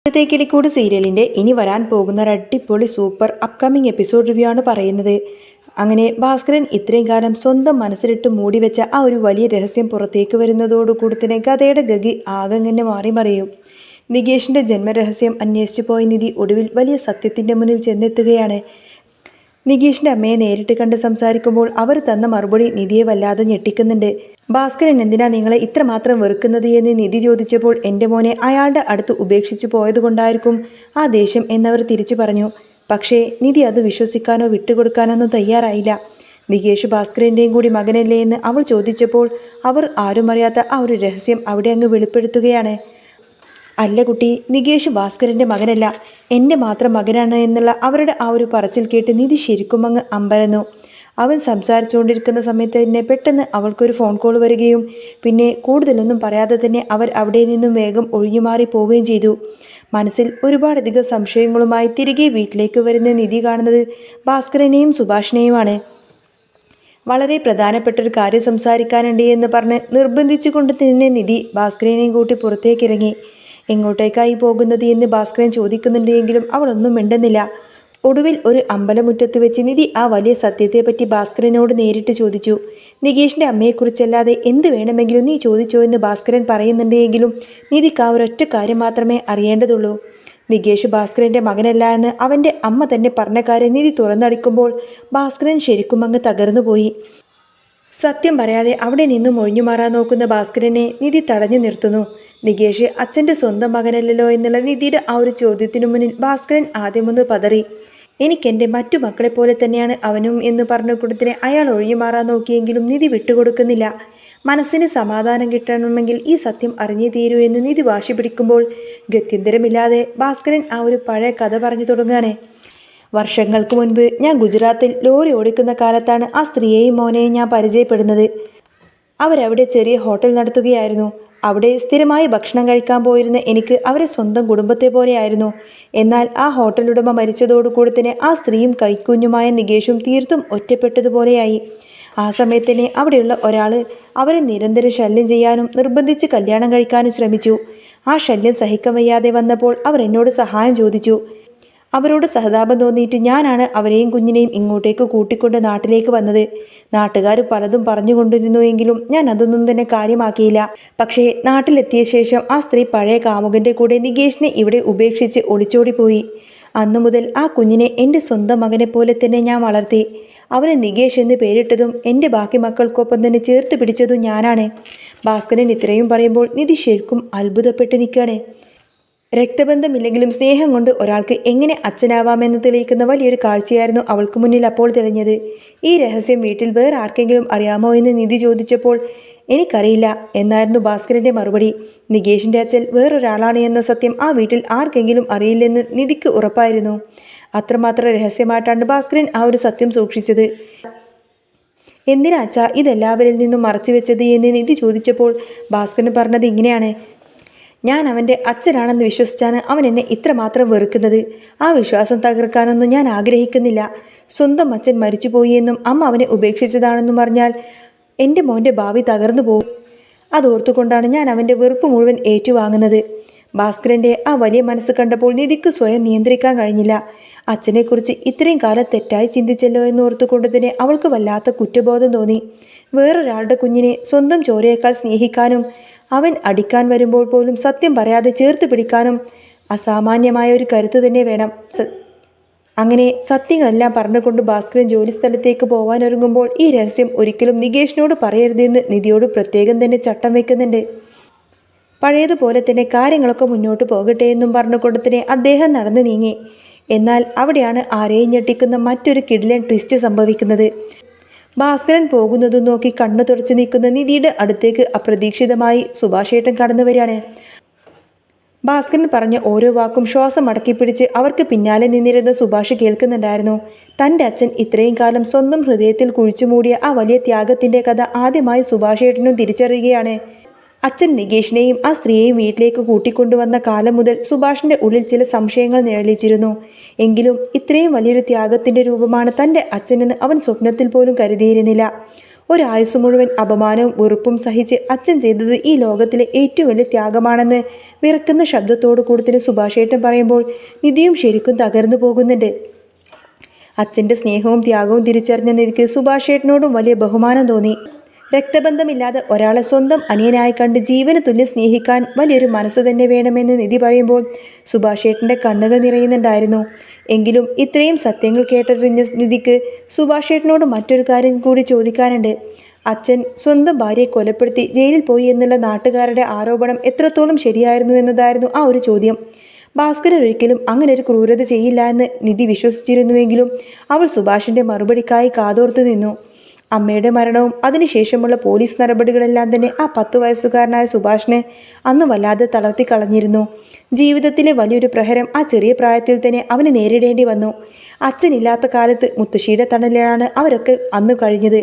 തേക്കിലിക്കൂട് സീരിയലിൻ്റെ ഇനി വരാൻ പോകുന്ന ഒരു അടിപൊളി സൂപ്പർ അപ്കമിങ് എപ്പിസോഡ് റിവ്യൂ ആണ് പറയുന്നത്. അങ്ങനെ ഭാസ്കരൻ ഇത്രയും കാലം സ്വന്തം മനസ്സിലിട്ട് മൂടിവെച്ച ആ ഒരു വലിയ രഹസ്യം പുറത്തേക്ക് വരുന്നതോടുകൂടി തന്നെ കഥയുടെ ഗതി ആകെങ്ങനെ മാറി മറിയും. നികേഷിൻ്റെ ജന്മരഹസ്യം അന്വേഷിച്ചു പോയ നിധി ഒടുവിൽ വലിയ സത്യത്തിൻ്റെ മുന്നിൽ ചെന്നെത്തുകയാണ്. നികേഷിൻ്റെ അമ്മയെ നേരിട്ട് കണ്ട് സംസാരിക്കുമ്പോൾ അവർ തന്ന മറുപടി നിധിയെ വല്ലാതെ ഞെട്ടിക്കുന്നുണ്ട്. ഭാസ്കരൻ എന്തിനാ നിങ്ങളെ ഇത്രമാത്രം വെറുക്കുന്നത് എന്ന് നിധി ചോദിച്ചപ്പോൾ എൻ്റെ മോനെ അയാളുടെ അടുത്ത് ഉപേക്ഷിച്ചു പോയതുകൊണ്ടായിരിക്കും ആ ദേഷ്യം എന്നവർ തിരിച്ചു പറഞ്ഞു. പക്ഷേ നിധി അത് വിശ്വസിക്കാനോ വിട്ടുകൊടുക്കാനോ ഒന്നും തയ്യാറായില്ല. നികേഷ് ഭാസ്കരൻ്റെയും കൂടി മകനല്ലേ എന്ന് അവൾ ചോദിച്ചപ്പോൾ അവർ ആരും അറിയാത്ത ആ ഒരു രഹസ്യം അവിടെ അങ്ങ് വെളിപ്പെടുത്തുകയാണ്. അല്ല കുട്ടി, നികേഷ് ഭാസ്കരൻ്റെ മകനല്ല, എൻ്റെ മാത്രം മകനാണ് എന്നുള്ള അവരുടെ ആ ഒരു പറച്ചിൽ കേട്ട് നിധി ശരിക്കും അങ്ങ് അമ്പരന്നു. അവൻ സംസാരിച്ചുകൊണ്ടിരിക്കുന്ന സമയത്ത് തന്നെ പെട്ടെന്ന് അവൾക്കൊരു ഫോൺ കോൾ വരികയും പിന്നെ കൂടുതലൊന്നും പറയാതെ തന്നെ അവർ അവിടെ നിന്നും വേഗം ഒഴിഞ്ഞുമാറി പോവുകയും ചെയ്തു. മനസ്സിൽ ഒരുപാടധികം സംശയങ്ങളുമായി തിരികെ വീട്ടിലേക്ക് വരുന്ന നിധി കാണുന്നത് ഭാസ്കരനെയും സുഭാഷിനെയുമാണ്. വളരെ പ്രധാനപ്പെട്ടൊരു കാര്യം സംസാരിക്കാനുണ്ട് എന്ന് പറഞ്ഞ് നിർബന്ധിച്ചു കൊണ്ട് തന്നെ നിധി ഭാസ്കരനെയും കൂട്ടി പുറത്തേക്കിറങ്ങി. എങ്ങോട്ടേക്കായി പോകുന്നത് എന്ന് ഭാസ്കരൻ ചോദിക്കുന്നുണ്ടെങ്കിലും അവളൊന്നും മിണ്ടുന്നില്ല. ഒടുവിൽ ഒരു അമ്പലമുറ്റത്ത് വെച്ച് നിധി ആ വലിയ സത്യത്തെപ്പറ്റി ഭാസ്കരനോട് നേരിട്ട് ചോദിച്ചു. നികേഷിൻ്റെ അമ്മയെക്കുറിച്ചല്ലാതെ എന്ത് വേണമെങ്കിലും നീ ചോദിച്ചോ എന്ന് ഭാസ്കരൻ പറയുന്നുണ്ടെങ്കിലും നിധിക്ക് ആ ഒരൊറ്റ കാര്യം മാത്രമേ അറിയേണ്ടതുള്ളൂ. നികേഷ് ഭാസ്കരൻ്റെ മകനല്ല എന്ന് അവൻ്റെ അമ്മ തന്നെ പറഞ്ഞ കാര്യം നിധി തുറന്നടിക്കുമ്പോൾ ഭാസ്കരൻ ശരിക്കും അങ്ങ് തകർന്നുപോയി. സത്യം പറയാതെ അവിടെ നിന്നും ഒഴിഞ്ഞു മാറാൻ നോക്കുന്ന ഭാസ്കരനെ നിധി തടഞ്ഞു നിർത്തുന്നു. നികേഷ് അച്ഛൻ്റെ സ്വന്തം മകനല്ലല്ലോ എന്നുള്ള നിധിയുടെ ആ ഒരു ചോദ്യത്തിനു മുന്നിൽ ഭാസ്കരൻ ആദ്യമൊന്ന് പതറി. എനിക്കെൻ്റെ മറ്റു മക്കളെപ്പോലെ തന്നെയാണ് അവനും എന്ന് പറഞ്ഞ കൂട്ടത്തിന് അയാൾ ഒഴിഞ്ഞു മാറാൻ നോക്കിയെങ്കിലും നിധി വിട്ടുകൊടുക്കുന്നില്ല. മനസ്സിന് സമാധാനം കിട്ടണമെങ്കിൽ ഈ സത്യം അറിഞ്ഞേ തീരൂ എന്ന് നിധി വാശി പിടിക്കുമ്പോൾ ഗത്യന്തരമില്ലാതെ ഭാസ്കരൻ ആ ഒരു പഴയ കഥ പറഞ്ഞു തുടങ്ങുകയാണ്. വർഷങ്ങൾക്ക് മുൻപ് ഞാൻ ഗുജറാത്തിൽ ലോറി ഓടിക്കുന്ന കാലത്താണ് ആ സ്ത്രീയെയും മോനെയും ഞാൻ പരിചയപ്പെടുന്നത്. അവരവിടെ ചെറിയ ഹോട്ടൽ നടത്തുകയായിരുന്നു. അവിടെ സ്ഥിരമായി ഭക്ഷണം കഴിക്കാൻ പോയിരുന്ന എനിക്ക് അവരെ സ്വന്തം കുടുംബത്തെ പോലെയായിരുന്നു. എന്നാൽ ആ ഹോട്ടൽ ഉടമ മരിച്ചതോടുകൂടി തന്നെ ആ സ്ത്രീയും കൈക്കുഞ്ഞുമായ നികേഷും തീർത്തും ഒറ്റപ്പെട്ടതുപോലെയായി. ആ സമയത്ത് തന്നെ അവിടെയുള്ള ഒരാൾ അവരെ നിരന്തരം ശല്യം ചെയ്യാനും നിർബന്ധിച്ച് കല്യാണം കഴിക്കാനും ശ്രമിച്ചു. ആ ശല്യം സഹിക്കാൻ വയ്യാതെ വന്നപ്പോൾ അവർ എന്നോട് സഹായം ചോദിച്ചു. അവരോട് സഹതാപം തോന്നിയിട്ട് ഞാനാണ് അവരെയും കുഞ്ഞിനെയും ഇങ്ങോട്ടേക്ക് കൂട്ടിക്കൊണ്ട് നാട്ടിലേക്ക് വന്നത്. നാട്ടുകാർ പലതും പറഞ്ഞുകൊണ്ടിരുന്നുവെങ്കിലും ഞാൻ അതൊന്നും തന്നെ കാര്യമാക്കിയില്ല. പക്ഷേ നാട്ടിലെത്തിയ ശേഷം ആ സ്ത്രീ പഴയ കാമുകൻ്റെ കൂടെ നികേഷിനെ ഇവിടെ ഉപേക്ഷിച്ച് ഒളിച്ചോടിപ്പോയി. അന്നു മുതൽ ആ കുഞ്ഞിനെ എൻ്റെ സ്വന്തം മകനെ പോലെ തന്നെ ഞാൻ വളർത്തി. അവനെ നികേഷ് എന്ന് പേരിട്ടതും എൻ്റെ ബാക്കി മക്കൾക്കൊപ്പം തന്നെ ചേർത്ത് പിടിച്ചതും ഞാനാണ്. ഭാസ്കരൻ ഇത്രയും പറയുമ്പോൾ നിധി ശരിക്കും അത്ഭുതപ്പെട്ട് നിൽക്കുകയാണ്. രക്തബന്ധമില്ലെങ്കിലും സ്നേഹം കൊണ്ട് ഒരാൾക്ക് എങ്ങനെ അച്ഛനാവാമെന്ന് തെളിയിക്കുന്ന വലിയൊരു കാഴ്ചയായിരുന്നു അവൾക്ക് മുന്നിൽ അപ്പോൾ തെളിഞ്ഞത്. ഈ രഹസ്യം വീട്ടിൽ വേറെ ആർക്കെങ്കിലും അറിയാമോ എന്ന് നിധി ചോദിച്ചപ്പോൾ എനിക്കറിയില്ല എന്നായിരുന്നു ഭാസ്കരൻ്റെ മറുപടി. നികേഷിൻ്റെ അച്ഛൻ വേറൊരാളാണ് എന്ന സത്യം ആ വീട്ടിൽ ആർക്കെങ്കിലും അറിയില്ലെന്ന് നിധിക്ക് ഉറപ്പായിരുന്നു. അത്രമാത്രം രഹസ്യമായിട്ടാണ് ഭാസ്കരൻ ആ ഒരു സത്യം സൂക്ഷിച്ചത്. എന്തിനാ അച്ഛാ ഇതെല്ലാവരിൽ നിന്നും മറച്ചു വെച്ചത് എന്ന് നിധി ചോദിച്ചപ്പോൾ ഭാസ്കരൻ പറഞ്ഞത് ഇങ്ങനെയാണ്. ഞാൻ അവൻ്റെ അച്ഛനാണെന്ന് വിശ്വസിച്ചാണ് അവൻ എന്നെ ഇത്രമാത്രം വെറുക്കുന്നത്. ആ വിശ്വാസം തകർക്കാനൊന്നും ഞാൻ ആഗ്രഹിക്കുന്നില്ല. സ്വന്തം അച്ഛൻ മരിച്ചുപോയി എന്നും അമ്മ അവനെ ഉപേക്ഷിച്ചതാണെന്നും പറഞ്ഞാൽ എൻ്റെ മോൻ്റെ ഭാവി തകർന്നു പോകും. അതോർത്തുകൊണ്ടാണ് ഞാൻ അവൻ്റെ വെറുപ്പ് മുഴുവൻ ഏറ്റുവാങ്ങുന്നത്. ഭാസ്കരൻ്റെ ആ വലിയ മനസ്സ് കണ്ടപ്പോൾ നിധിക്ക് സ്വയം നിയന്ത്രിക്കാൻ കഴിഞ്ഞില്ല. അച്ഛനെക്കുറിച്ച് ഇത്രയും കാലം തെറ്റായി ചിന്തിച്ചല്ലോ എന്നോർത്തുകൊണ്ട് തന്നെ അവൾക്ക് വല്ലാത്ത കുറ്റബോധം തോന്നി. വേറൊരാളുടെ കുഞ്ഞിനെ സ്വന്തം ചോരയേക്കാൾ സ്നേഹിക്കാനും അവൻ അടിക്കാൻ വരുമ്പോൾ പോലും സത്യം പറയാതെ ചേർത്ത് പിടിക്കാനും അസാമാന്യമായ ഒരു കരുത്ത് തന്നെ വേണം. അങ്ങനെ സത്യങ്ങളെല്ലാം പറഞ്ഞുകൊണ്ട് ഭാസ്കരൻ ജോലിസ്ഥലത്തേക്ക് പോകാനൊരുങ്ങുമ്പോൾ ഈ രഹസ്യം ഒരിക്കലും നികേഷിനോട് പറയരുതെന്ന് നിധിയോട് പ്രത്യേകം തന്നെ ചട്ടം വെക്കുന്നുണ്ട്. പഴയതുപോലെ തന്നെ കാര്യങ്ങളൊക്കെ മുന്നോട്ട് പോകട്ടെ എന്നും പറഞ്ഞുകൊണ്ട് തന്നെ അദ്ദേഹം നടന്നു നീങ്ങി. എന്നാൽ അവിടെയാണ് ആരെയും ഞെട്ടിക്കുന്ന മറ്റൊരു കിടിലൻ ട്വിസ്റ്റ് സംഭവിക്കുന്നത്. ഭാസ്കരൻ പോകുന്നതും നോക്കി കണ്ണു തുറച്ചു നിൽക്കുന്ന നിധിയുടെ അടുത്തേക്ക് അപ്രതീക്ഷിതമായി സുഭാഷേട്ടൻ കടന്നു വരികയാണ്. ഭാസ്കരൻ പറഞ്ഞ ഓരോ വാക്കും ശ്വാസം അടക്കിപ്പിടിച്ച് അവർക്ക് പിന്നാലെ നിന്നിരുന്ന സുഭാഷ് കേൾക്കുന്നുണ്ടായിരുന്നു. തൻ്റെ അച്ഛൻ ഇത്രയും കാലം സ്വന്തം ഹൃദയത്തിൽ കുഴിച്ചുമൂടിയ ആ വലിയ ത്യാഗത്തിൻ്റെ കഥ ആദ്യമായി സുഭാഷേട്ടനും തിരിച്ചറിയുകയാണ്. അച്ഛൻ നികേഷിനെയും ആ സ്ത്രീയെയും വീട്ടിലേക്ക് കൂട്ടിക്കൊണ്ടുവന്ന കാലം മുതൽ സുഭാഷിൻ്റെ ഉള്ളിൽ ചില സംശയങ്ങൾ നിഴലിച്ചിരുന്നു. എങ്കിലും ഇത്രയും വലിയൊരു ത്യാഗത്തിൻ്റെ രൂപമാണ് തൻ്റെ അച്ഛനെന്ന് അവൻ സ്വപ്നത്തിൽ പോലും കരുതിയിരുന്നില്ല. ഒരായുസ് മുഴുവൻ അപമാനവും വെറുപ്പും സഹിച്ച് അച്ഛൻ ചെയ്തത് ഈ ലോകത്തിലെ ഏറ്റവും വലിയ ത്യാഗമാണെന്ന് വിറക്കുന്ന ശബ്ദത്തോടു കൂടി തന്നെ സുഭാഷേട്ടൻ പറയുമ്പോൾ നിധിയും ശരിക്കും തകർന്നു പോകുന്നുണ്ട്. അച്ഛൻ്റെ സ്നേഹവും ത്യാഗവും തിരിച്ചറിഞ്ഞ നിധിക്ക് സുഭാഷേട്ടനോടും വലിയ ബഹുമാനം തോന്നി. രക്തബന്ധമില്ലാതെ ഒരാളെ സ്വന്തം അനിയനായി കണ്ട് ജീവന് തുല്യം സ്നേഹിക്കാൻ വലിയൊരു മനസ്സ് തന്നെ വേണമെന്ന് നിധി പറയുമ്പോൾ സുഭാഷേട്ടൻ്റെ കണ്ണുകൾ നിറയുന്നുണ്ടായിരുന്നു. എങ്കിലും ഇത്രയും സത്യങ്ങൾ കേട്ടറിഞ്ഞ നിധിക്ക് സുഭാഷേട്ടനോട് മറ്റൊരു കാര്യം കൂടി ചോദിക്കാനുണ്ട്. അച്ഛൻ സ്വന്തം ഭാര്യയെ കൊലപ്പെടുത്തി ജയിലിൽ പോയി എന്നുള്ള നാട്ടുകാരുടെ ആരോപണം എത്രത്തോളം ശരിയായിരുന്നു എന്നതായിരുന്നു ആ ഒരു ചോദ്യം. ഭാസ്കരൻ ഒരിക്കലും അങ്ങനെ ഒരു ക്രൂരത ചെയ്യില്ല എന്ന് നിധി വിശ്വസിച്ചിരുന്നുവെങ്കിലും അവൾ സുഭാഷിൻ്റെ മറുപടിക്കായി കാതോർത്തു നിന്നു. അമ്മയുടെ മരണവും അതിനുശേഷമുള്ള പോലീസ് നടപടികളെല്ലാം തന്നെ ആ 10 വയസ്സുകാരനായ സുഭാഷിനെ അന്ന് വല്ലാതെ തളർത്തി കളഞ്ഞിരുന്നു. ജീവിതത്തിലെ വലിയൊരു പ്രഹരം ആ ചെറിയ പ്രായത്തിൽ തന്നെ അവന് നേരിടേണ്ടി വന്നു. അച്ഛനില്ലാത്ത കാലത്ത് മുത്തശ്ശിയുടെ തണലിലാണ് അവരൊക്കെ അന്ന് കഴിഞ്ഞത്.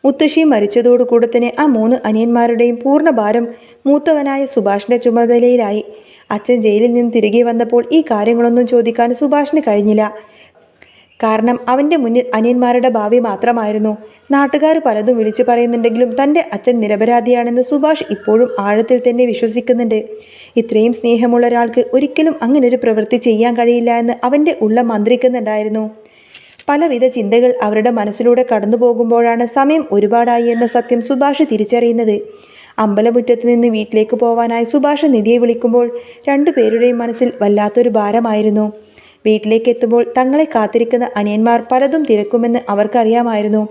മുത്തശ്ശി മരിച്ചതോടുകൂടെ തന്നെ ആ 3 അനിയന്മാരുടെയും പൂർണ്ണ ഭാരം മൂത്തവനായ സുഭാഷിൻ്റെ ചുമതലയിലായി. അച്ഛൻ ജയിലിൽ നിന്ന് തിരികെ വന്നപ്പോൾ ഈ കാര്യങ്ങളൊന്നും ചോദിക്കാൻ സുഭാഷിന് കഴിഞ്ഞില്ല. കാരണം അവൻ്റെ മുന്നിൽ അനിയന്മാരുടെ ഭാവി മാത്രമായിരുന്നു. നാട്ടുകാർ പലതും വിളിച്ചു പറയുന്നുണ്ടെങ്കിലും തൻ്റെ അച്ഛൻ നിരപരാധിയാണെന്ന് സുഭാഷ് ഇപ്പോഴും ആഴത്തിൽ തന്നെ വിശ്വസിക്കുന്നുണ്ട്. ഇത്രയും സ്നേഹമുള്ള ഒരാൾക്ക് ഒരിക്കലും അങ്ങനൊരു പ്രവൃത്തി ചെയ്യാൻ കഴിയില്ല എന്ന് അവൻ്റെ ഉള്ളം മന്ത്രിക്കുന്നുണ്ടായിരുന്നു. പലവിധ ചിന്തകൾ അവരുടെ മനസ്സിലൂടെ കടന്നു പോകുമ്പോഴാണ് സമയം ഒരുപാടായി എന്ന സത്യം സുഭാഷ് തിരിച്ചറിയുന്നത്. അമ്പലമുറ്റത്ത് നിന്ന് വീട്ടിലേക്ക് പോവാനായി സുഭാഷ് നിധിയെ വിളിക്കുമ്പോൾ രണ്ടുപേരുടെയും മനസ്സിൽ വല്ലാത്തൊരു ഭാരമായിരുന്നു. വീട്ടിലേക്ക് എത്തുമ്പോൾ തങ്ങളെ കാത്തിരിക്കുന്ന അനിയന്മാർ പലതും തിരക്കുമെന്ന് അവർക്കറിയാമായിരുന്നു.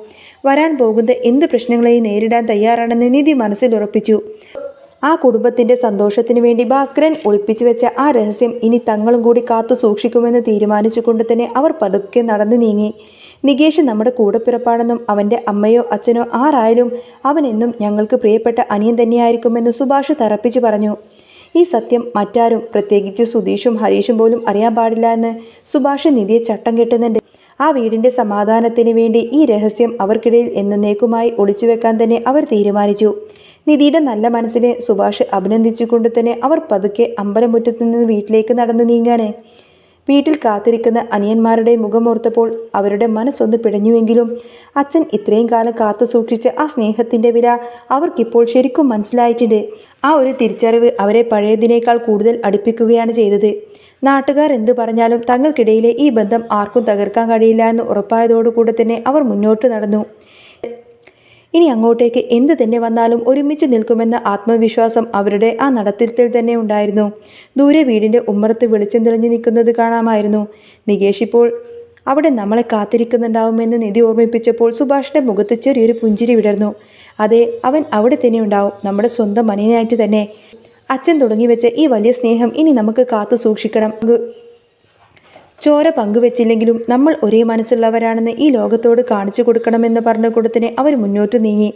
വരാൻ പോകുന്ന എന്ത് പ്രശ്നങ്ങളെയും നേരിടാൻ തയ്യാറാണെന്ന് നിധി മനസ്സിൽ ഉറപ്പിച്ചു. ആ കുടുംബത്തിൻ്റെ സന്തോഷത്തിന് വേണ്ടി ഭാസ്കരൻ ഒളിപ്പിച്ചു വെച്ച ആ രഹസ്യം ഇനി തങ്ങളും കൂടി കാത്തു സൂക്ഷിക്കുമെന്ന് തീരുമാനിച്ചുകൊണ്ട് തന്നെ അവർ പതുക്കെ നടന്നു നീങ്ങി. നികേഷ് നമ്മുടെ കൂടപ്പിറപ്പാണെന്നും അവൻ്റെ അമ്മയോ അച്ഛനോ ആരായാലും അവനെന്നും ഞങ്ങൾക്ക് പ്രിയപ്പെട്ട അനിയൻ തന്നെയായിരിക്കുമെന്ന് സുഭാഷ് തറപ്പിച്ചു പറഞ്ഞു. ഈ സത്യം മറ്റാരും, പ്രത്യേകിച്ച് സുധീഷും ഹരീഷും പോലും അറിയാൻ പാടില്ല എന്ന് സുഭാഷ് നിധിയെ ചട്ടം കെട്ടുന്നുണ്ട്. ആ വീടിൻ്റെ സമാധാനത്തിന് വേണ്ടി ഈ രഹസ്യം അവർക്കിടയിൽ എന്നേക്കുമായി ഒളിച്ചു വെക്കാൻ തന്നെ അവർ തീരുമാനിച്ചു. നിധിയുടെ നല്ല മനസ്സിനെ സുഭാഷ് അഭിനന്ദിച്ചുകൊണ്ട് തന്നെ അവർ പതുക്കെ അമ്പലമുറ്റത്തു നിന്ന് വീട്ടിലേക്ക് നടന്നു നീങ്ങാണ്. വീട്ടിൽ കാത്തിരിക്കുന്ന അനിയന്മാരുടെ മുഖമോർത്തപ്പോൾ അവരുടെ മനസ്സൊന്ന് പിടഞ്ഞുവെങ്കിലും അച്ഛൻ ഇത്രയും കാലം കാത്തു സൂക്ഷിച്ച ആ സ്നേഹത്തിൻ്റെ വില അവർക്കിപ്പോൾ ശരിക്കും മനസ്സിലായിട്ടുണ്ട്. ആ ഒരു തിരിച്ചറിവ് അവരെ പഴയതിനേക്കാൾ കൂടുതൽ അടുപ്പിക്കുകയാണ് ചെയ്തത്. നാട്ടുകാർ എന്തു പറഞ്ഞാലും തങ്ങൾക്കിടയിലെ ഈ ബന്ധം ആർക്കും തകർക്കാൻ കഴിയില്ല എന്ന് ഉറപ്പായതോടുകൂടെ തന്നെ അവർ മുന്നോട്ട് നടന്നു. ഇനി അങ്ങോട്ടേക്ക് എന്തു തന്നെ വന്നാലും ഒരുമിച്ച് നിൽക്കുമെന്ന ആത്മവിശ്വാസം അവരുടെ ആ നടത്തത്തിൽ തന്നെ ഉണ്ടായിരുന്നു. ദൂരെ വീടിൻ്റെ ഉമ്മറത്ത് വെളിച്ചം തെളിഞ്ഞു നിൽക്കുന്നത് കാണാമായിരുന്നു. നികേഷ് ഇപ്പോൾ അവിടെ നമ്മളെ കാത്തിരിക്കുന്നുണ്ടാവുമെന്ന് നിധി ഓർമ്മിപ്പിച്ചപ്പോൾ സുഭാഷിൻ്റെ മുഖത്ത് ചെറിയൊരു പുഞ്ചിരി വിടർന്നു. അതെ, അവൻ അവിടെ തന്നെ ഉണ്ടാവും, നമ്മുടെ സ്വന്തം മനീനായിട്ട് തന്നെ. അച്ഛൻ തുടങ്ങി വെച്ച ഈ വലിയ സ്നേഹം ഇനി നമുക്ക് കാത്തു സൂക്ഷിക്കണം. ചോര പങ്കുവെച്ചില്ലെങ്കിലും നമ്മൾ ഒരേ മനസ്സുള്ളവരാണെന്ന് ഈ ലോകത്തോട് കാണിച്ചു കൊടുക്കണമെന്ന് പറഞ്ഞുകൊണ്ട് തന്നെ അവർ മുന്നോട്ട് നീങ്ങി.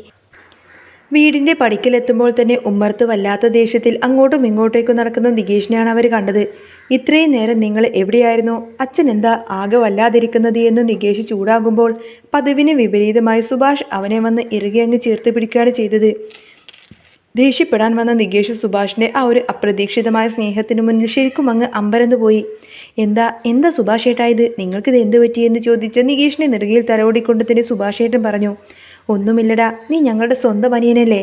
വീടിൻ്റെ പടിക്കലെത്തുമ്പോൾ തന്നെ ഉമ്മർത്ത് വല്ലാത്ത ദേഷ്യത്തിൽ അങ്ങോട്ടും ഇങ്ങോട്ടേക്കും നടക്കുന്ന നികേഷിനെയാണ് അവർ കണ്ടത്. ഇത്രയും നേരം നിങ്ങൾ എവിടെയായിരുന്നു? അച്ഛൻ എന്താ ആകെ വല്ലാതിരിക്കുന്നത് എന്ന് നികേഷ് ചൂടാകുമ്പോൾ പതിവിന് വിപരീതമായി സുഭാഷ് അവനെ വന്ന് ഇറുകി അങ്ങ് ചേർത്ത് പിടിക്കുകയാണ് ചെയ്തത്. ദേഷ്യപ്പെടാൻ വന്ന നികേഷ് സുഭാഷിൻ്റെ ആ ഒരു അപ്രതീക്ഷിതമായ സ്നേഹത്തിന് മുന്നിൽ ശരിക്കും അങ്ങ് അമ്പരന്ന് പോയി. എന്താ സുഭാഷ് ഏട്ടായത്, നിങ്ങൾക്കിത് എന്ത് പറ്റിയെന്ന് ചോദിച്ച് നികേഷിനെ നെറുകയിൽ തലോടിക്കൊണ്ട് തന്നെ സുഭാഷ് ഏട്ടൻ പറഞ്ഞു. ഒന്നുമില്ലടാ, നീ ഞങ്ങളുടെ സ്വന്തം അനിയനല്ലേ,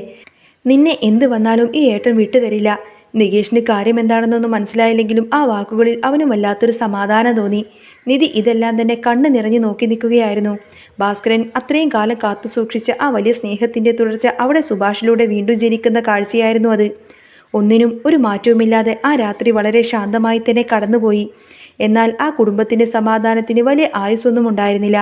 നിന്നെ എന്ത് വന്നാലും ഈ ഏട്ടൻ വിട്ടുതരില്ല. നികേഷിന് കാര്യം എന്താണെന്നൊന്നും മനസ്സിലായില്ലെങ്കിലും ആ വാക്കുകളിൽ അവനും വല്ലാത്തൊരു സമാധാനം തോന്നി. നിധി ഇതെല്ലാം തന്നെ കണ്ണ് നിറഞ്ഞു നോക്കി നിൽക്കുകയായിരുന്നു. ഭാസ്കരൻ അത്രയും കാലം കാത്തു സൂക്ഷിച്ച ആ വലിയ സ്നേഹത്തിൻ്റെ തുടർച്ച അവിടെ സുഭാഷിലൂടെ വീണ്ടും ജനിക്കുന്ന കാഴ്ചയായിരുന്നു അത്. ഒന്നിനും ഒരു മാറ്റവുമില്ലാതെ ആ രാത്രി വളരെ ശാന്തമായി തന്നെ കടന്നുപോയി. എന്നാൽ ആ കുടുംബത്തിൻ്റെ സമാധാനത്തിന് വലിയ ആയുസ്സൊന്നും ഉണ്ടായിരുന്നില്ല.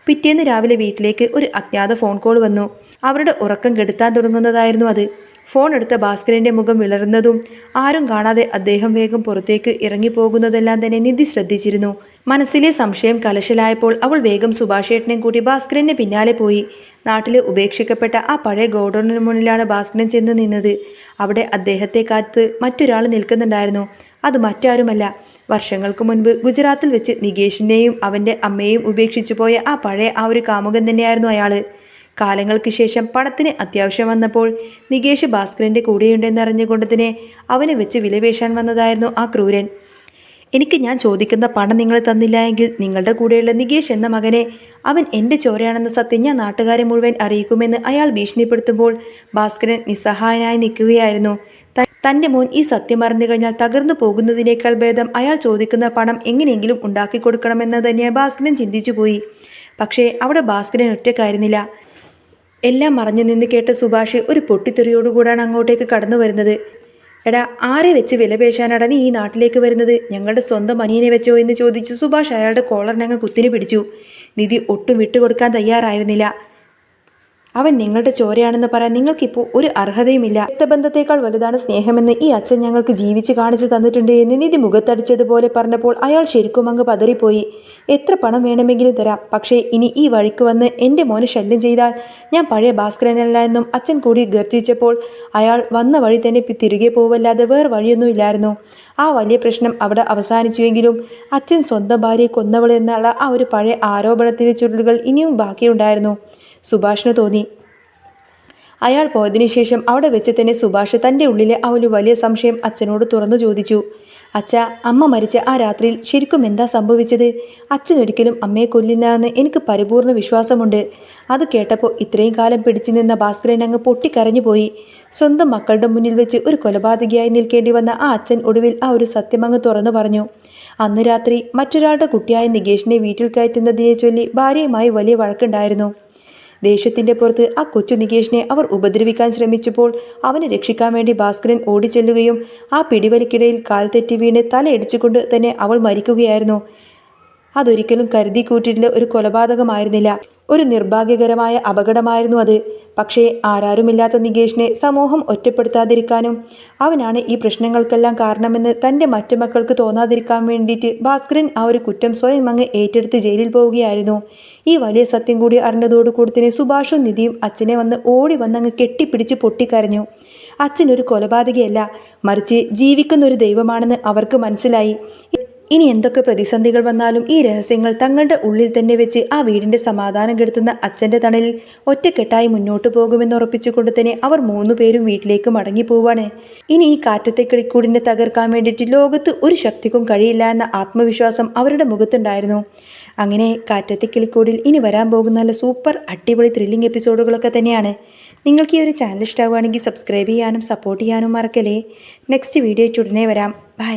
പിറ്റേന്ന് രാവിലെ വീട്ടിലേക്ക് ഒരു അജ്ഞാത ഫോൺ കോൾ വന്നു. അവരുടെ ഉറക്കം കെടുത്താൻ തുടങ്ങുന്നതായിരുന്നു അത്. ഫോൺ എടുത്ത ഭാസ്കരൻ്റെ മുഖം വിളർന്നതും ആരും കാണാതെ അദ്ദേഹം വേഗം പുറത്തേക്ക് ഇറങ്ങിപ്പോകുന്നതെല്ലാം തന്നെ നിധി ശ്രദ്ധിച്ചിരുന്നു. മനസ്സിലെ സംശയം കലശലായപ്പോൾ അവൾ വേഗം സുഭാഷേട്ടനെ കൂട്ടി ഭാസ്കരൻ്റെ പിന്നാലെ പോയി. നാട്ടിലെ ഉപേക്ഷിക്കപ്പെട്ട ആ പഴയ ഗോഡൌണിന് മുന്നിലാണ് ഭാസ്കരൻ ചെന്ന് നിന്നത്. അവിടെ അദ്ദേഹത്തെ കാത്ത് മറ്റൊരാൾ നിൽക്കുന്നുണ്ടായിരുന്നു. അത് മറ്റാരുമല്ല, വർഷങ്ങൾക്ക് മുൻപ് ഗുജറാത്തിൽ വെച്ച് നികേഷിനെയും അവൻ്റെ അമ്മയെയും ഉപേക്ഷിച്ചു പോയ ആ ഒരു കാമുകൻ തന്നെയായിരുന്നു അയാൾ. കാലങ്ങൾക്ക് ശേഷം പണത്തിന് അത്യാവശ്യം വന്നപ്പോൾ നികേഷ് ഭാസ്കരൻ്റെ കൂടെയുണ്ടെന്നറിഞ്ഞുകൊണ്ട് തന്നെ അവനെ വെച്ച് വിലപേശാൻ വന്നതായിരുന്നു ആ ക്രൂരൻ. എനിക്ക് ഞാൻ ചോദിക്കുന്ന പണം നിങ്ങൾ തന്നില്ല എങ്കിൽ നിങ്ങളുടെ കൂടെയുള്ള നികേഷ് എന്ന മകനെ അവൻ എൻ്റെ ചോരയാണെന്ന സത്യം ഞാൻ നാട്ടുകാരെ മുഴുവൻ അറിയിക്കുമെന്ന് അയാൾ ഭീഷണിപ്പെടുത്തുമ്പോൾ ഭാസ്കരൻ നിസ്സഹായനായി നിൽക്കുകയായിരുന്നു. തൻ്റെ മോൻ ഈ സത്യം അറിഞ്ഞു കഴിഞ്ഞാൽ തകർന്നു പോകുന്നതിനേക്കാൾ ഭേദം അയാൾ ചോദിക്കുന്ന പണം എങ്ങനെയെങ്കിലും ഉണ്ടാക്കി കൊടുക്കണമെന്ന് തന്നെ ഭാസ്കരൻ ചിന്തിച്ചു പോയി. പക്ഷേ അവിടെ ഭാസ്കരൻ ഒറ്റക്കായിരുന്നില്ല. എല്ലാം മറഞ്ഞു നിന്ന് കേട്ട സുഭാഷ് ഒരു പൊട്ടിത്തെറിയോടുകൂടാണ് അങ്ങോട്ടേക്ക് കടന്നു വരുന്നത്. എടാ, ആരെ വെച്ച് വിലപേശാനാടാ നീ ഈ നാട്ടിലേക്ക് വരുന്നത്? ഞങ്ങളുടെ സ്വന്തം അനിയനെ വെച്ചോ എന്ന് ചോദിച്ചു സുഭാഷ് അയാളുടെ കോളറിനങ്ങ് കുത്തിനി പിടിച്ചു. നിധി ഒട്ടും വിട്ടുകൊടുക്കാൻ തയ്യാറായിരുന്നില്ല. അവൻ നിങ്ങളുടെ ചോരയാണെന്ന് പറയാൻ നിങ്ങൾക്കിപ്പോൾ ഒരു അർഹതയുമില്ല. രക്തബന്ധത്തേക്കാൾ വലുതാണ് സ്നേഹമെന്ന് ഈ അച്ഛൻ ഞങ്ങൾക്ക് ജീവിച്ച് കാണിച്ചു തന്നിട്ടുണ്ട് എന്ന് നിധി മുഖത്തടിച്ചതുപോലെ പറഞ്ഞപ്പോൾ അയാൾ ശരിക്കും അങ്ങ് പതറിപ്പോയി. എത്ര പണം വേണമെങ്കിലും തരാം, പക്ഷേ ഇനി ഈ വഴിക്ക് വന്ന് എൻ്റെ മോനെ ശല്യം ചെയ്താൽ ഞാൻ പഴയ ഭാസ്കരനല്ല എന്നും അച്ഛൻ കൂടി ഗർജിച്ചപ്പോൾ അയാൾ വന്ന വഴി തന്നെ തിരികെ പോവല്ലാതെ വേറെ വഴിയൊന്നുമില്ലായിരുന്നു. ആ വലിയ പ്രശ്നം അവിടെ അവസാനിച്ചുവെങ്കിലും അച്ഛൻ സ്വന്തം ഭാര്യയെ കൊന്നവളെന്നുള്ള ആ ഒരു പഴയ ആരോപണത്തിൻ്റെ ചുരുളുകൾ ഇനിയും ബാക്കിയുണ്ടായിരുന്നു. സുഭാഷിന് തോന്നി. അയാൾ പോയതിനു ശേഷം അവിടെ വെച്ച് തന്നെ സുഭാഷ് തൻ്റെ ഉള്ളിലെ ആ ഒരു വലിയ സംശയം അച്ഛനോട് തുറന്നു ചോദിച്ചു. അച്ഛ, അമ്മ മരിച്ച ആ രാത്രിയിൽ ശരിക്കും എന്താ സംഭവിച്ചത്? അച്ഛൻ ഒരിക്കലും അമ്മയെ കൊല്ലില്ല എന്ന് എനിക്ക് പരിപൂർണ വിശ്വാസമുണ്ട്. അത് കേട്ടപ്പോൾ ഇത്രയും കാലം പിടിച്ചു നിന്ന ഭാസ്കരൻ അങ്ങ് പൊട്ടിക്കരഞ്ഞു പോയി. സ്വന്തം മക്കളുടെ മുന്നിൽ വെച്ച് ഒരു കൊലപാതകയായി നിൽക്കേണ്ടി വന്ന ആ അച്ഛൻ ഒടുവിൽ ആ ഒരു സത്യം അങ്ങ് തുറന്നു പറഞ്ഞു. അന്ന് രാത്രി മറ്റൊരാളുടെ കുട്ടിയായ നികേഷിനെ വീട്ടിൽ കയറ്റുന്നതിനെ ചൊല്ലി ഭാര്യയുമായി വലിയ വഴക്കുണ്ടായിരുന്നു. ദേഷ്യത്തിൻ്റെ പുറത്ത് ആ കൊച്ചു നികേഷിനെ അവർ ഉപദ്രവിക്കാൻ ശ്രമിച്ചപ്പോൾ അവനെ രക്ഷിക്കാൻ വേണ്ടി ഭാസ്കരൻ ഓടിച്ചെല്ലുകയും ആ പിടിവലിക്കിടയിൽ കാൽ തെറ്റി വീണ് തലയടിച്ചുകൊണ്ട് തന്നെ അവൾ മരിക്കുകയായിരുന്നു. അതൊരിക്കലും കരുതി കൂട്ടിയിട്ടുള്ള ഒരു കൊലപാതകമായിരുന്നില്ല. ഒരു നിർഭാഗ്യകരമായ അപകടമായിരുന്നു അത്. പക്ഷേ ആരാരുമില്ലാത്ത നികേഷിനെ സമൂഹം ഒറ്റപ്പെടുത്താതിരിക്കാനും അവനാണ് ഈ പ്രശ്നങ്ങൾക്കെല്ലാം കാരണമെന്ന് തൻ്റെ മറ്റു മക്കൾക്ക് തോന്നാതിരിക്കാൻ വേണ്ടിയിട്ട് ഭാസ്കരൻ ആ ഒരു കുറ്റം സ്വയം അങ്ങ് ഏറ്റെടുത്ത് ജയിലിൽ പോവുകയായിരുന്നു. ഈ വലിയ സത്യം കൂടി അറിഞ്ഞതോടുകൂടി തന്നെ സുഭാഷും നിധിയും അച്ഛനെ ഓടി വന്നങ്ങ് കെട്ടിപ്പിടിച്ച് പൊട്ടിക്കരഞ്ഞു. അച്ഛൻ ഒരു കൊലപാതകയല്ല, മറിച്ച് ജീവിക്കുന്ന ഒരു ദൈവമാണെന്ന് അവർക്ക് മനസ്സിലായി. ഇനി എന്തൊക്കെ പ്രതിസന്ധികൾ വന്നാലും ഈ രഹസ്യങ്ങൾ തങ്ങളുടെ ഉള്ളിൽ തന്നെ വെച്ച് ആ വീടിൻ്റെ സമാധാനം കെടുത്തുന്ന അച്ഛൻ്റെ തണലിൽ ഒറ്റക്കെട്ടായി മുന്നോട്ട് പോകുമെന്ന് ഉറപ്പിച്ചുകൊണ്ട് തന്നെ അവർ 3 പേരും വീട്ടിലേക്ക് മടങ്ങിപ്പോവാണ്. ഇനി ഈ കാറ്റത്തെ കിളിക്കൂടിനെ തകർക്കാൻ വേണ്ടിയിട്ട് ലോകത്ത് ഒരു ശക്തിക്കും കഴിയില്ല എന്ന ആത്മവിശ്വാസം അവരുടെ മുഖത്തുണ്ടായിരുന്നു. അങ്ങനെ കാറ്റത്തെ കിളിക്കൂടിൽ ഇനി വരാൻ പോകുന്ന നല്ല സൂപ്പർ അടിപൊളി ത്രില്ലിംഗ് എപ്പിസോഡുകളൊക്കെ തന്നെയാണ്. നിങ്ങൾക്ക് ഈ ഒരു ചാനൽ ഇഷ്ടമാവുകയാണെങ്കിൽ സബ്സ്ക്രൈബ് ചെയ്യാനും സപ്പോർട്ട് ചെയ്യാനും മറക്കല്ലേ. നെക്സ്റ്റ് വീഡിയോ ഉടനെ വരാം. ബൈ.